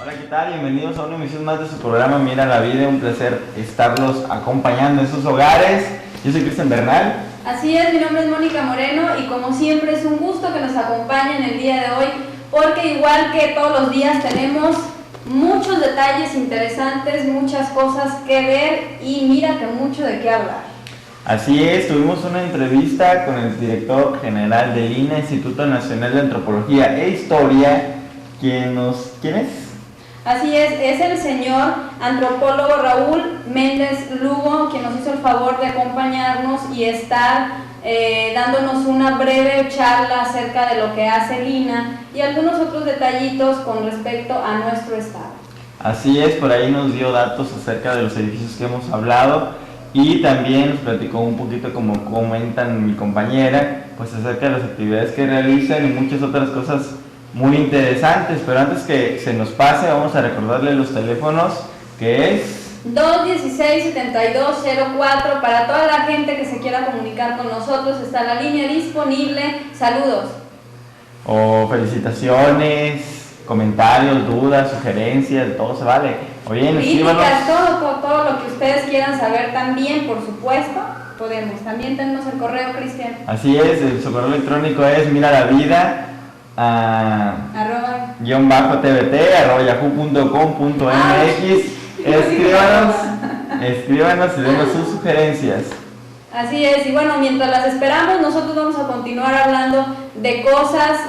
Hola, ¿qué tal? Bienvenidos a una emisión más de su programa Mira la Vida. Un placer estarlos acompañando en sus hogares. Yo soy Cristian Bernal. Así es, mi nombre es Mónica Moreno y como siempre es un gusto que nos acompañen el día de hoy, porque igual que todos los días tenemos muchos detalles interesantes, muchas cosas que ver y mira que mucho de qué hablar. Así es, tuvimos una entrevista con el director general del INA, Instituto Nacional de Antropología e Historia. ¿Quién es? Así es el señor antropólogo Raúl Méndez Lugo, quien nos hizo el favor de acompañarnos y estar dándonos una breve charla acerca de lo que hace el INA y algunos otros detallitos con respecto a nuestro estado. Así es, por ahí nos dio datos acerca de los edificios que hemos hablado y también nos platicó un poquito, como comentan mi compañera, pues acerca de las actividades que realizan y muchas otras cosas muy interesantes. Pero antes que se nos pase, vamos a recordarle los teléfonos, que es 216-7204 para toda la gente que se quiera comunicar con nosotros. Está la línea disponible. Saludos o felicitaciones, comentarios, dudas, sugerencias, todo se vale. Oye, críticas, todo lo que ustedes quieran saber también, por supuesto, podemos. También tenemos el correo, Cristian. Así es, su correo electrónico es miralavida @yahoo.com.mx. Escríbanos y denos sus sugerencias. Así es, y bueno, mientras las esperamos, nosotros vamos a continuar hablando de cosas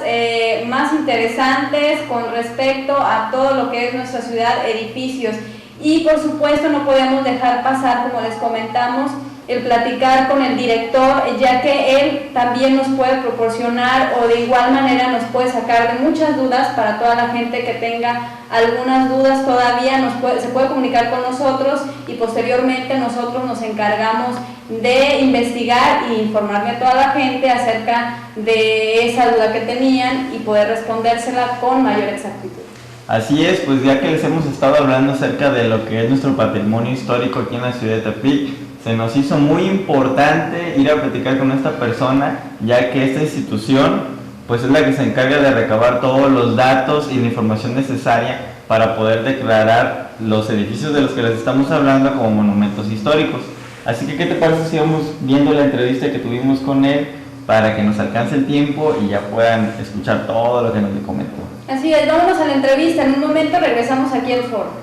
más interesantes con respecto a todo lo que es nuestra ciudad, edificios. Y por supuesto no podemos dejar pasar, como les comentamos, el platicar con el director, ya que él también nos puede proporcionar o de igual manera nos puede sacar de muchas dudas. Para toda la gente que tenga algunas dudas todavía se puede comunicar con nosotros y posteriormente nosotros nos encargamos de investigar e informarle a toda la gente acerca de esa duda que tenían y poder respondérsela con mayor exactitud. Así es, pues ya que les hemos estado hablando acerca de lo que es nuestro patrimonio histórico aquí en la ciudad de Tepic, se nos hizo muy importante ir a platicar con esta persona, ya que esta institución pues es la que se encarga de recabar todos los datos y la información necesaria para poder declarar los edificios de los que les estamos hablando como monumentos históricos. Así que, ¿qué te parece si vamos viendo la entrevista que tuvimos con él para que nos alcance el tiempo y ya puedan escuchar todo lo que nos comentó? Así es, vámonos a la entrevista. En un momento regresamos aquí al foro.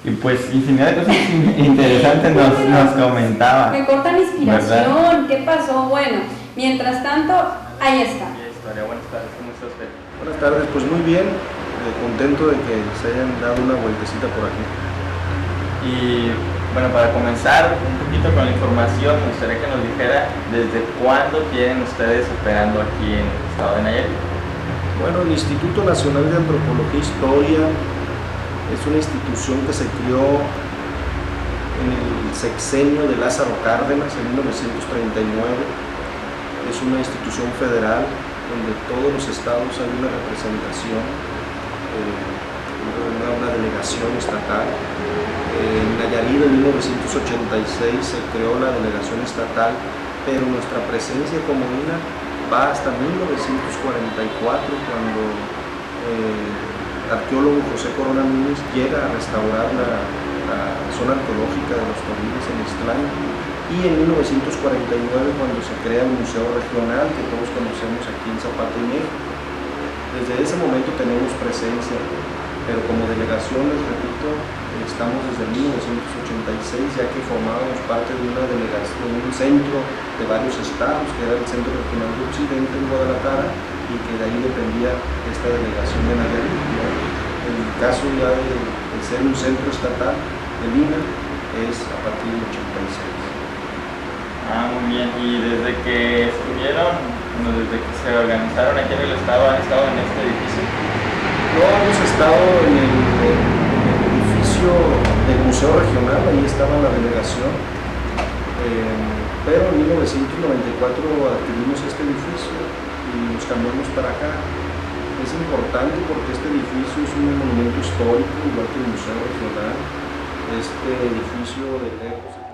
Y pues infinidad de cosas interesantes nos comentaba. Me cortan inspiración, ¿verdad? ¿Qué pasó? Bueno, mientras tanto, ahí está. Buenas tardes, ¿cómo está usted? Buenas tardes, pues muy bien, contento de que se hayan dado una vueltecita por aquí. Y bueno, para comenzar un poquito con la información, me gustaría que nos dijera desde cuándo tienen ustedes operando aquí en el estado de Nayarit. Bueno, el Instituto Nacional de Antropología e Historia es una institución que se creó en el sexenio de Lázaro Cárdenas en 1939. Es una institución federal donde todos los estados hay una representación, una delegación estatal. En Nayarit en 1986 se creó la delegación estatal, pero nuestra presencia como INA va hasta 1944, cuando el arqueólogo José Corona Núñez llega a restaurar la zona arqueológica de los Toriles en Ixtlán, y en 1949 cuando se crea el Museo Regional que todos conocemos aquí en Zapata y Mejo. Desde ese momento tenemos presencia, pero como delegación, les repito, estamos desde 1986, ya que formábamos parte de una delegación, un centro de varios estados, que era el Centro Regional de Occidente en Guadalajara, y que de ahí dependía esta delegación de Nayarit. En el caso ya de ser un centro estatal, el INA es a partir del 86. Muy bien, y desde que estuvieron, desde que se organizaron aquí en el estado, ¿han estado en este edificio? No, hemos estado en el edificio del Museo Regional, ahí estaba la delegación, pero en 1994 adquirimos este edificio y nos cambiamos para acá. Es importante porque este edificio es un monumento histórico, igual que el Museo Regional. Este edificio de lejos 76.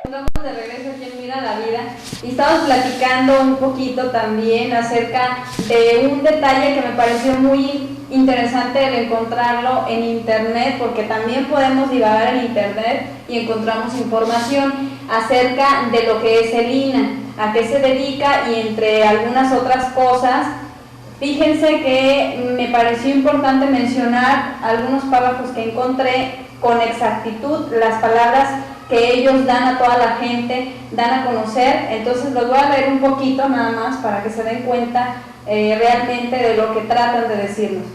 Estamos de regreso aquí en Mira la Vida y estamos platicando un poquito también acerca de un detalle que me pareció muy interesante el encontrarlo en internet, porque también podemos divagar en internet y encontramos información acerca de lo que es el INAH, a qué se dedica y entre algunas otras cosas. Fíjense que me pareció importante mencionar algunos párrafos que encontré con exactitud, las palabras que ellos dan a toda la gente, dan a conocer. Entonces los voy a leer un poquito nada más para que se den cuenta realmente de lo que tratan de decirnos.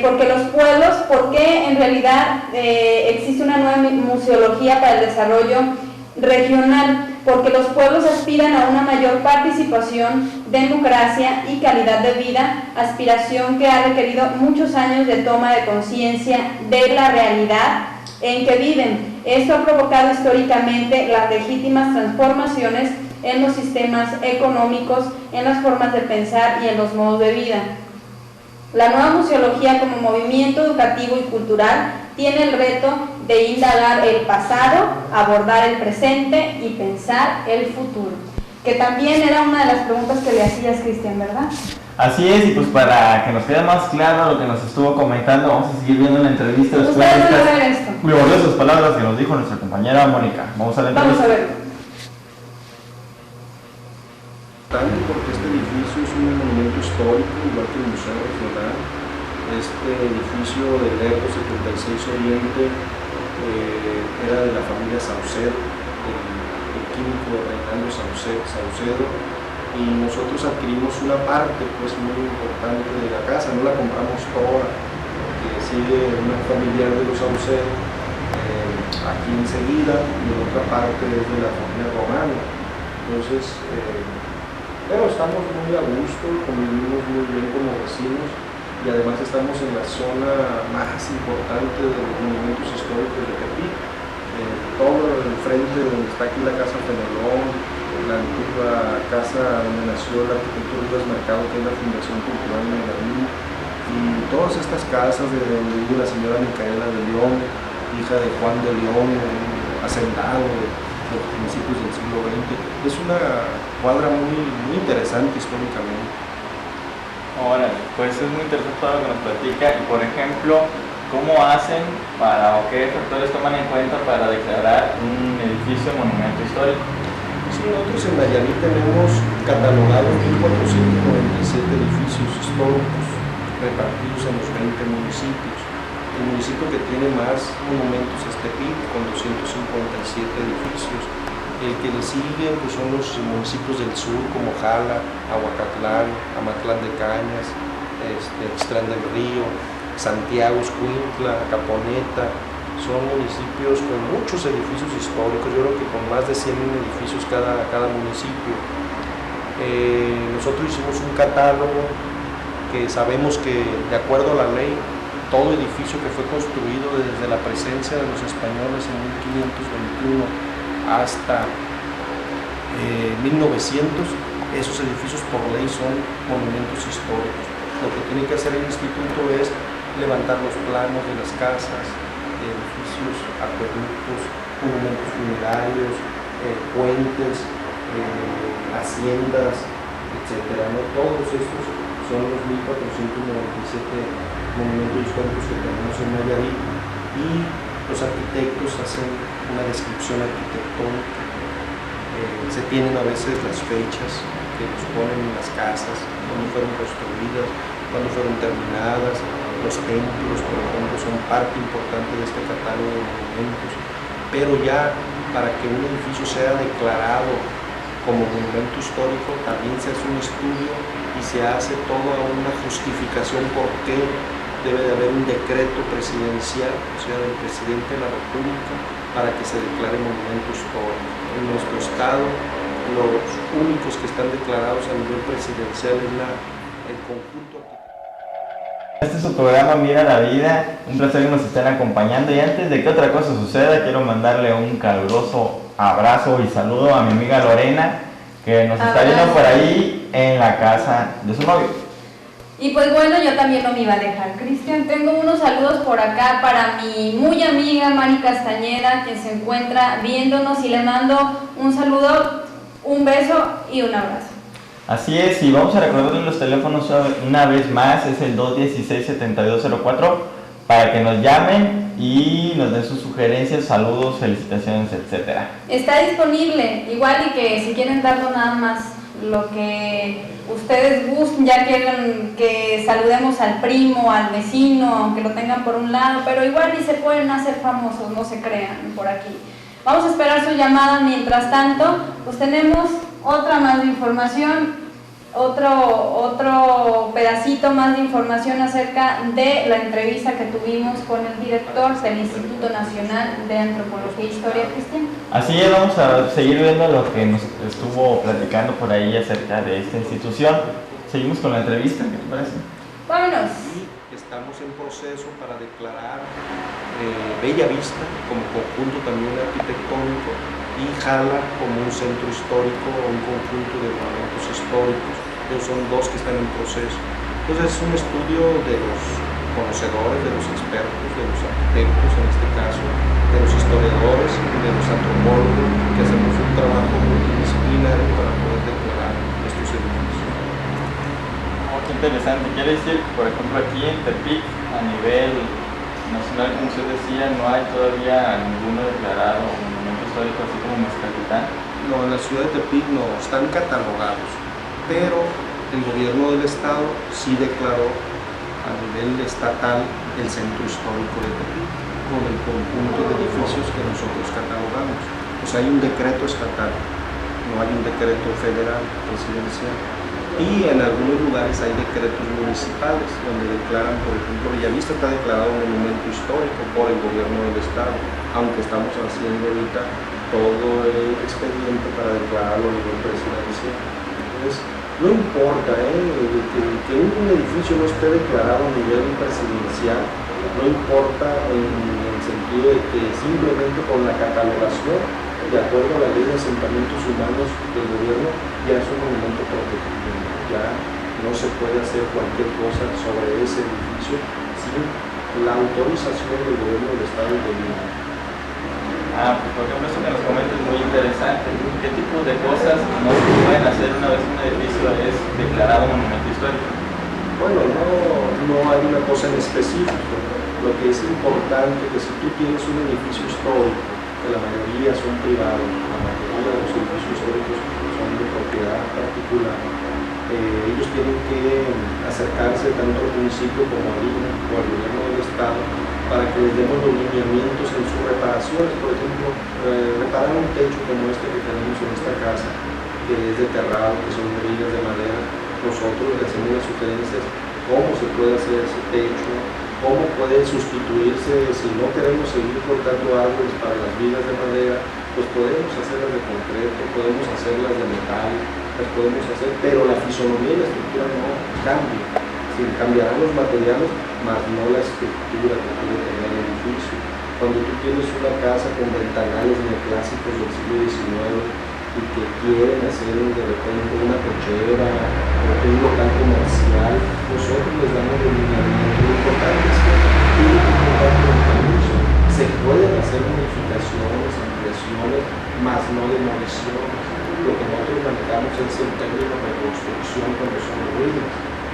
Porque los pueblos, porque en realidad existe una nueva museología para el desarrollo regional, porque los pueblos aspiran a una mayor participación, democracia y calidad de vida, aspiración que ha requerido muchos años de toma de conciencia de la realidad en que viven. Esto ha provocado históricamente las legítimas transformaciones en los sistemas económicos, en las formas de pensar y en los modos de vida. La nueva museología como movimiento educativo y cultural tiene el reto de indagar el pasado, abordar el presente y pensar el futuro. Que también era una de las preguntas que le hacías, Cristian, ¿verdad? Así es, y pues para que nos quede más claro lo que nos estuvo comentando, vamos a seguir viendo la entrevista después Ustedes van a ver esto. de esas palabras que nos dijo nuestra compañera Mónica. Vamos a la entrevista. Vamos a verlo. Porque este edificio es un monumento histórico, igual que el Museo Regional. Este edificio del ERCO 76 Oriente era de la familia Saucedo, el químico Reinaldo Saucedo, y nosotros adquirimos una parte pues muy importante de la casa, no la compramos toda, porque sigue una familiar de los Saucedo aquí enseguida, y la otra parte es de la familia Romano. Entonces, pero estamos muy a gusto, convivimos muy bien como vecinos y además estamos en la zona más importante de los monumentos históricos de Tepic. Todo el frente donde está aquí la Casa Fenelón, la antigua casa donde nació el arquitecto Rivas Mercado, que es la Fundación Cultural Medellín, y todas estas casas de donde vive la señora Micaela de León, hija de Juan de León, hacendado de los principios del siglo XX. Es una cuadra muy interesante históricamente. Órale, pues es muy interesante todo lo que nos platica. Y por ejemplo, ¿cómo hacen para o qué factores toman en cuenta para declarar un edificio monumento histórico? Sí, nosotros en Nayarit tenemos catalogados 1.497 edificios históricos repartidos en los 20 municipios. El municipio que tiene más monumentos es Tepic, con 257 edificios. El que le sigue pues, son los municipios del sur, como Jala, Aguacatlán, Amatlán de Cañas, Extrán del Río, Santiago, Escuintla, Caponeta. Son municipios con muchos edificios históricos, yo creo que con más de 100 edificios cada municipio. Nosotros hicimos un catálogo que sabemos que, de acuerdo a la ley, todo edificio que fue construido desde la presencia de los españoles en 1521 hasta 1900, esos edificios por ley son monumentos históricos. Lo que tiene que hacer el instituto es levantar los planos de las casas, edificios, acueductos, monumentos funerarios, puentes, haciendas, etc. ¿No? Todos estos son los 1497 monumentos históricos que tenemos en Nayarit, y los arquitectos hacen una descripción arquitectónica. Se tienen a veces las fechas que los ponen en las casas, cuando fueron construidas, cuando fueron terminadas. Los templos, por ejemplo, son parte importante de este catálogo de monumentos. Pero ya para que un edificio sea declarado como monumento histórico, también se hace un estudio y se hace toda una justificación por qué debe de haber un decreto presidencial, o sea, del presidente de la República, para que se declare monumento histórico. En nuestro estado, los únicos que están declarados a nivel presidencial es el conjunto. Este es su programa Mira la Vida, un placer que nos estén acompañando, y antes de que otra cosa suceda, quiero mandarle un caluroso abrazo y saludo a mi amiga Lorena, que nos está viendo por ahí en la casa de su novio. Y pues bueno, yo también no me iba a dejar, Cristian. Tengo unos saludos por acá para mi muy amiga Mari Castañeda, que se encuentra viéndonos, y le mando un saludo, un beso y un abrazo. Así es, y vamos a recordarles los teléfonos una vez más, es el 216-7204, para que nos llamen y nos den sus sugerencias, saludos, felicitaciones, etcétera. Está disponible, igual, y que si quieren darnos nada más lo que ustedes gusten, ya quieren que saludemos al primo, al vecino, aunque lo tengan por un lado, pero igual y se pueden hacer famosos, no se crean por aquí. Vamos a esperar su llamada. Mientras tanto, pues tenemos otra más de información, otro pedacito más de información acerca de la entrevista que tuvimos con el director del Instituto Nacional de Antropología e Historia, Cristian. Así es, vamos a seguir viendo lo que nos estuvo platicando por ahí acerca de esta institución. Seguimos con la entrevista, ¿qué te parece? Vámonos. Y estamos en proceso para declarar Bella Vista como conjunto también arquitectónico y Jala como un centro histórico o un conjunto de monumentos históricos. Entonces son dos que están en proceso. Entonces es un estudio de los conocedores, de los expertos, de los arquitectos en este caso, de los historiadores, de los antropólogos, que hacemos un trabajo multidisciplinario para poder declarar estos edificios. Oh, qué interesante. Quiere decir que, por ejemplo, aquí en Tepic, a nivel nacional, como usted decía, no hay todavía ninguno declarado monumento histórico, así como Mezcaltitán. No, en la ciudad de Tepic no, están catalogados, pero el gobierno del estado sí declaró a nivel estatal el centro histórico de Tepic con el conjunto de edificios que nosotros catalogamos. O sea, hay un decreto estatal, no hay un decreto federal presidencial. Y en algunos lugares hay decretos municipales donde declaran, por ejemplo, Bellavista está declarado monumento histórico por el gobierno del estado, aunque estamos haciendo ahorita todo el expediente para declararlo a nivel presidencial. Entonces, no importa que un edificio no esté declarado a nivel presidencial, no importa en el sentido de que simplemente con la catalogación, de acuerdo a la ley de asentamientos humanos del gobierno, ya es un monumento protegido. Ya no se puede hacer cualquier cosa sobre ese edificio sin la autorización del gobierno del estado de México. Pues por ejemplo, esto que nos comentas es muy interesante. ¿Qué tipo de cosas no se pueden hacer una vez un edificio es declarado monumento histórico? Bueno, no hay una cosa en específico. Lo que es importante es que si tú tienes un edificio histórico, que la mayoría son privados, la mayoría de los edificios históricos son de propiedad particular, ellos tienen que acercarse tanto al municipio como al INAH o al gobierno del estado para que les demos los lineamientos en sus reparaciones. Por ejemplo, reparar un techo como este que tenemos en esta casa, que es de terrado, que son de vigas de madera. Nosotros le hacemos las sugerencias cómo se puede hacer ese techo, cómo puede sustituirse. Si no queremos seguir cortando árboles para las vigas de madera, pues podemos hacerlas de concreto, podemos hacerlas de metal, las podemos hacer, pero la fisonomía y la estructura no cambia. Sí, cambiarán los materiales, mas no la estructura que puede tener el edificio. Cuando tú tienes una casa con ventanales neoclásicos del siglo XIX y que quieren hacer de repente una cochera o un local comercial, nosotros les damos el lineamiento. Lo importante es que tiene que contar con el permiso. Se pueden hacer modificaciones, ampliaciones, mas no demoliciones. Lo que nosotros manejamos es el término de reconstrucción cuando son ruinas,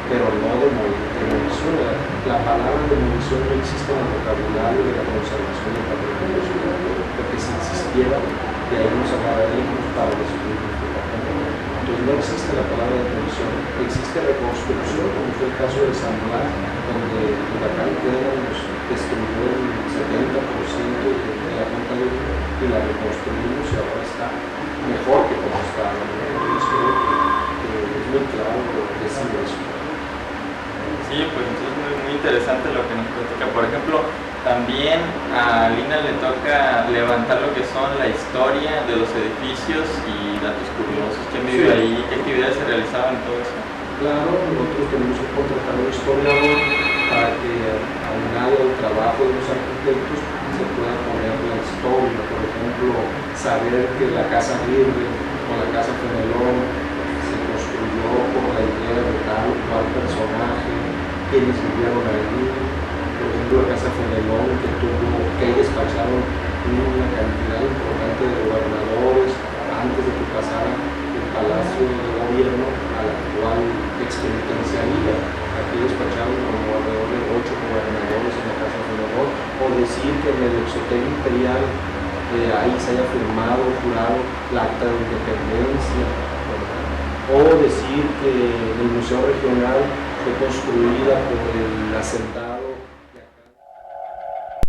pero no demolición. La palabra demolición no existe en el vocabulario de la conservación del patrimonio nacional, porque si existiera, de ahí nos agarraríamos para destruir nuestro patrimonio. Entonces no existe la palabra demolición, existe reconstrucción, como fue el caso de San Blas, donde el huracán nos destruyó el 70% de la montaña y la reconstruimos y ahora está mejor que como estaba. Entonces creo que es muy claro lo que es eso. Sí, pues entonces es muy interesante lo que nos platica. Por ejemplo, también a Lina le toca levantar lo que son la historia de los edificios y datos curiosos. ¿Quién vive ahí? ¿Qué actividades se realizaban? Todo eso. Claro, nosotros tenemos que contratar un historiador para que, aunado al trabajo de los arquitectos, se pueda poner la historia. Por ejemplo, saber que la casa Virgen o la casa Fenelón se construyó construyó por la idea de tal o cual personaje, quienes vivieron allí. Por ejemplo, la Casa Fenelón, que despacharon una cantidad importante de gobernadores antes de que pasara el Palacio de Gobierno a la actual expenitenciaría. Aquí despacharon como alrededor de 8 gobernadores en la Casa Fenelón. O decir que en el Exhotel Imperial ahí se haya firmado, jurado la acta de independencia, ¿verdad? O decir que el Museo Regional fue construida por el hacendado